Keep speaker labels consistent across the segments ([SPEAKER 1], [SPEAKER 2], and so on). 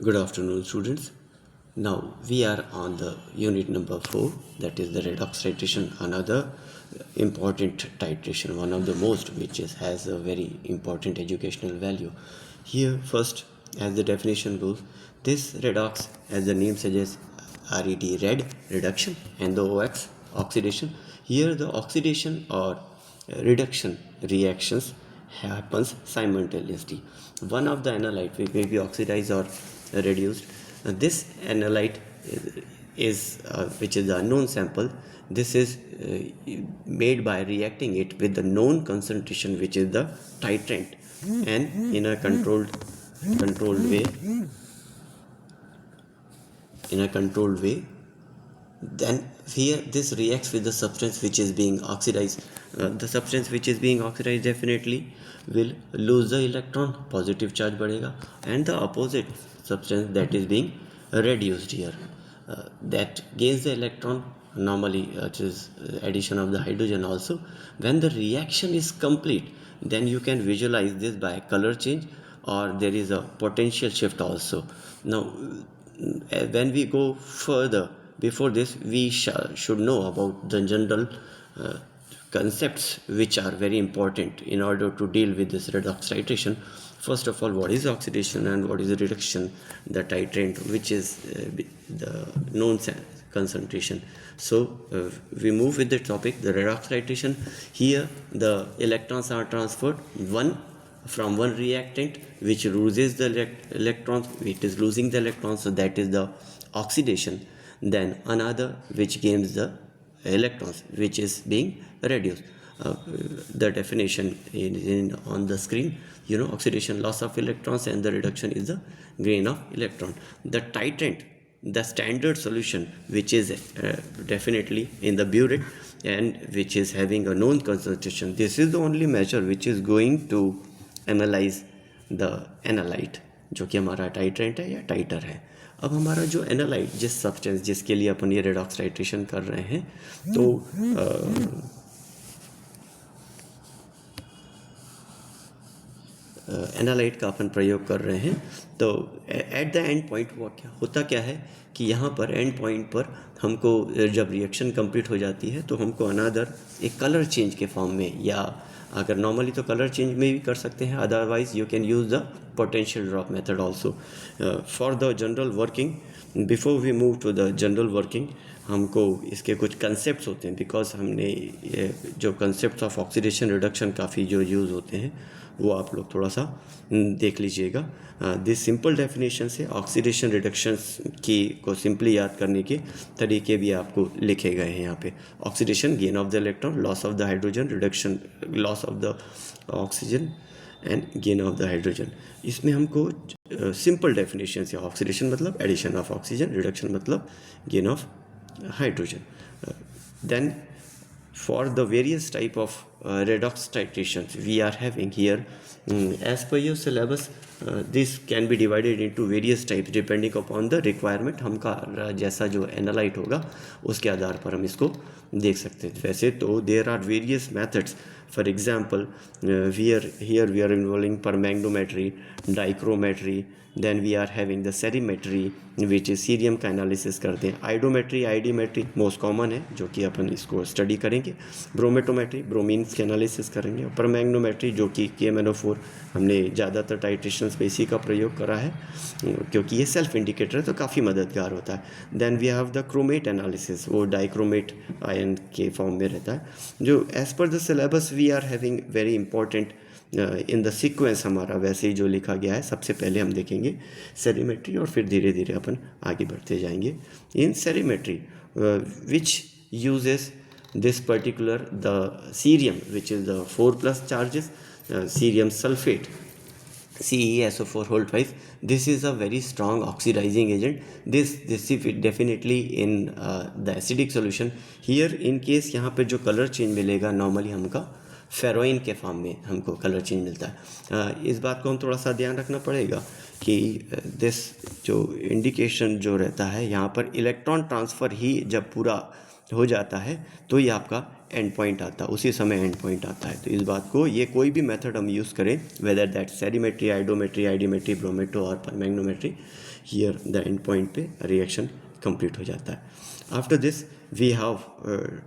[SPEAKER 1] Good afternoon, students. Now we are on the unit number 4, that is the redox titration, another important titration, one of the most, which has a very important educational value. Here, first, as the definition goes, this redox, as the name suggests, RED, red, reduction, and the OX, oxidation. Here, the oxidation or reduction reactions happens simultaneously. One of the analyte may be oxidized or reduced. This analyte is which is the unknown sample. This is made by reacting it with the known concentration, which is the titrant, and in a controlled way. Then here this reacts with the substance which is being oxidized. The substance which is being oxidized definitely will lose the electron, positive charge बढ़ेगा, and the opposite substance that is being reduced here, that gains the electron normally, which is addition of the hydrogen also. When the reaction is complete, then you can visualize this by color change, or there is a potential shift also. Now when we go further, before this we should know about the general concepts which are very important in order to deal with this redox titration. First of all, what is oxidation and what is reduction, the titrant, which is the known concentration. So we move with the topic, the redox titration. Here the electrons are transferred, one from one reactant which loses the electrons, it is losing the electrons, so that is the oxidation. Then another which gains the electrons, which is being reduced. The definition is on the screen. Oxidation, loss of electrons, and the reduction is the gain of electron. The titrant, the standard solution, which is definitely in the burette and which is having a known concentration. This is the only measure which is going to analyse the analyte, जो कि हमारा titrant है या टाइटर है. अब हमारा जो analyte, जिस सब्सटेंस जिसके लिए अपन ये रेडॉक्स टाइट्रेशन कर रहे हैं, तो एनालाइट का अपन प्रयोग कर रहे हैं. तो एट द एंड पॉइंट वो क्या है कि यहाँ पर एंड पॉइंट पर हमको जब रिएक्शन कंप्लीट हो जाती है तो हमको अनदर एक कलर चेंज के फॉर्म में, या अगर नॉर्मली तो कलर चेंज में भी कर सकते हैं, otherwise you can use the potential drop method also for the general working. Before we move to the general working, हमको इसके कुछ कंसेप्ट होते हैं, बिकॉज हमने जो कंसेप्ट ऑफ ऑक्सीडेशन रिडक्शन काफ़ी जो यूज़ होते हैं वो आप लोग थोड़ा सा देख लीजिएगा. दिस सिंपल डेफिनेशन से ऑक्सीडेशन रिडक्शन की को सिंपली याद करने के तरीके भी आपको लिखे गए हैं यहाँ पे. Oxidation, gain of the electron, loss of the hydrogen, reduction, loss of the oxygen and gain of the hydrogen. इसमें हमको सिंपल डेफिनेशन से, ऑक्सीडेशन मतलब एडिशन ऑफ ऑक्सीजन, रिडक्शन मतलब gain of hydrogen. Then for the various type of redox titrations we are having here, as per your syllabus, this can be divided into various types depending upon the requirement. हमका जैसा जो analyte होगा उसके आधार पर हम इसको देख सकते हैं. वैसे तो there are various methods. For example, here we are involving permanganometry, dichrometry, then we are having the serimetry, which is cerium का एनालिसिस करते हैं. आइडोमेट्री, आईडीमेट्री मोस्ट कॉमन है, जो कि अपन इसको स्टडी करेंगे. ब्रोमेटोमेट्री, ब्रोमीन के एनालिसिस करेंगे. और परमैंगनोमेट्री, जो कि KMnO4, हमने ज़्यादातर टाइट्रेशन पे इसी का प्रयोग करा है क्योंकि ये सेल्फ इंडिकेटर है, तो काफ़ी मददगार होता है. Then we have the chromate analysis, वो डाइक्रोमेट आयन के फॉर्म में रहता है, जो as per the syllabus we are having very important in the sequence. हमारा वैसे ही जो लिखा गया है, सबसे पहले हम देखेंगे सेरीमेट्री और फिर धीरे धीरे अपन आगे बढ़ते जाएंगे. In cerimetry which uses this particular the cerium, which is the 4+ charges, cerium sulfate, CeSO4 whole twice. This is a very strong oxidizing agent. This is definitely in the acidic solution. Here in case यहाँ पे जो colour change मिलेगा, normally हमका फेरोइन के form में हमको colour change मिलता है. इस बात को हम थोड़ा सा ध्यान रखना पड़ेगा कि दिस जो इंडिकेशन जो रहता है यहाँ पर, इलेक्ट्रॉन ट्रांसफ़र ही जब पूरा हो जाता है तो ये आपका एंड पॉइंट आता है, उसी समय एंड पॉइंट आता है। तो इस बात को, ये कोई भी मेथड हम यूज़ करें, वेदर दैट सेरीमेट्री, आइडोमेट्री, आइडीमेट्री, ब्रोमेटो और परमैग्नोमेट्री, हियर द एंड पॉइंट पे रिएक्शन कंप्लीट हो जाता है। After this we have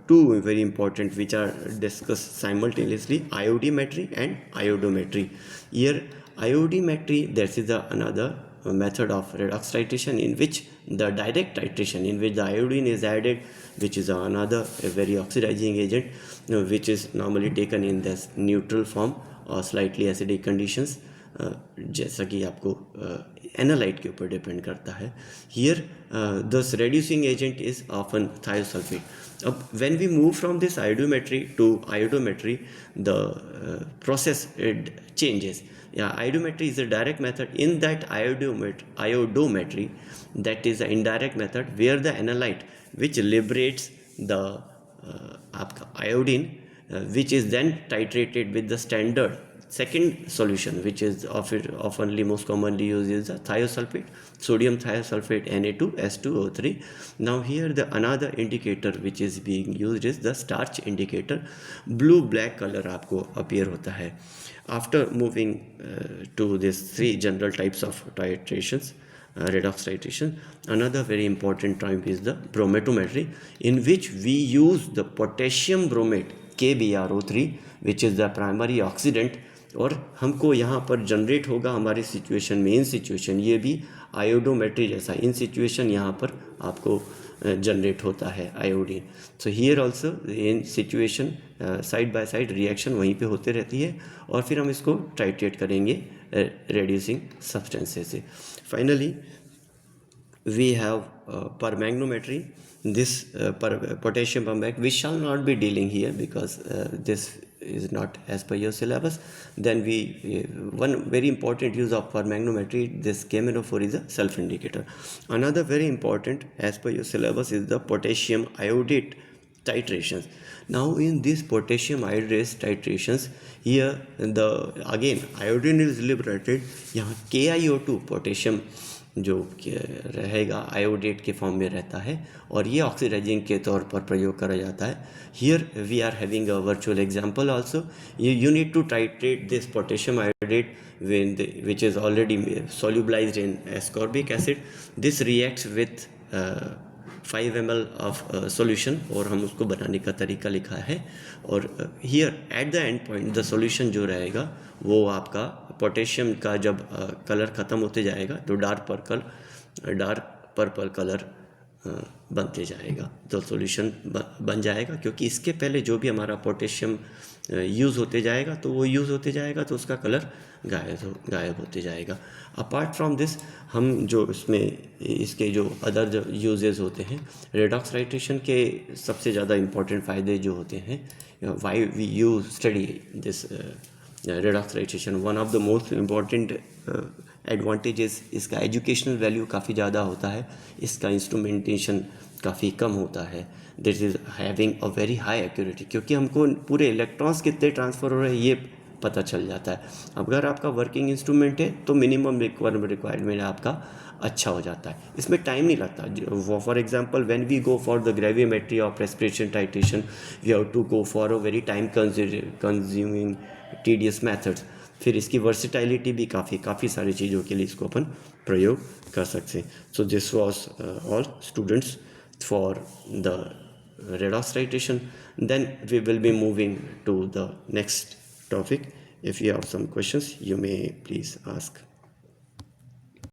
[SPEAKER 1] two very important which are discussed simultaneously, iodimetry and iodometry. Here iodimetry, this is another method of redox titration in which the direct titration in which the iodine is added, which is another a very oxidizing agent, which is normally taken in this neutral form or slightly acidic conditions, जैसा कि आपको analyte के ऊपर depend करता है। Here this reducing agent is often thiosulfate. अब when we move from this iodometry to iodometry, the process changes. Yeah, iodometry is a direct method. In that iodometry, that is an indirect method where the analyte which liberates the आपका iodine, which is then titrated with the standard second solution, which is oftenly most commonly used is the thiosulfate, sodium thiosulfate Na2S2O3. Now here the another indicator which is being used is the starch indicator. Blue black color आपको appear होता है। After moving to these three general types of titrations, redox titration, another very important type is the bromatometry, in which we use the potassium bromate KBrO3, which is the primary oxidant, और हमको यहाँ पर generate होगा हमारी situation में, इन situation, ये भी iodometry जैसा, इन सिचुएशन यहाँ पर आपको जनरेट होता है iodine. So here also in situation side by side reaction वहीं पे होते रहती है, और फिर हम इसको टाइट्रेट करेंगे रेड्यूसिंग सब्सटेंसेस से। Finally we have permanganometry. This potassium permanganate, we shall not be dealing here because this is not as per your syllabus. Then we one very important use of permanganometry, this KMnO4 is a self indicator. Another very important as per your syllabus is the potassium iodate titrations. Now in these potassium iodate titrations, here the again iodine is liberated, यहाँ KiO2 potassium जो रहेगा iodate के form में रहता है, और ये oxidising के तौर पर प्रयोग करा जाता है। Here we are having a virtual example also. You need to titrate this potassium iodate which is already solubilized in ascorbic acid. This reacts with 5 ml of solution, और हम उसको बनाने का तरीका लिखा है। और here at the end point the solution जो रहेगा वो आपका पोटेशियम का जब कलर ख़त्म होते जाएगा तो डार्क पर्पल कलर बनते जाएगा, तो सॉल्यूशन बन जाएगा। क्योंकि इसके पहले जो भी हमारा पोटेशियम यूज़ होते जाएगा तो वो यूज़ होते जाएगा तो उसका कलर गायब होते जाएगा। अपार्ट फ्रॉम दिस, हम जो इसमें इसके जो अदर जो यूजेस होते हैं, रेडॉक्स टाइट्रेशन के सबसे ज़्यादा इम्पोर्टेंट फ़ायदे जो होते हैं, why we you study this redox titration, one of the most important advantages, इसका एजुकेशनल वैल्यू काफ़ी ज़्यादा होता है, इसका इंस्ट्रूमेंटेशन काफ़ी कम होता है, this is having a very high accuracy, क्योंकि हमको पूरे इलेक्ट्रॉन्स कितने ट्रांसफ़र हो रहे हैं ये पता चल जाता है। अगर आपका वर्किंग इंस्ट्रूमेंट है तो मिनिमम रिक्वायरमेंट आपका अच्छा हो जाता है, इसमें टाइम नहीं लगता। For example when we go for the gravimetry और respiration titration, we have to go for a very time consuming tedious methods. फिर इसकी वर्सिटैलिटी भी काफ़ी सारी चीज़ों के लिए इसको अपन प्रयोग कर सकते हैं। So this was all students for the redox titration. Then we will be moving to the next topic. If you have some questions, you may please ask.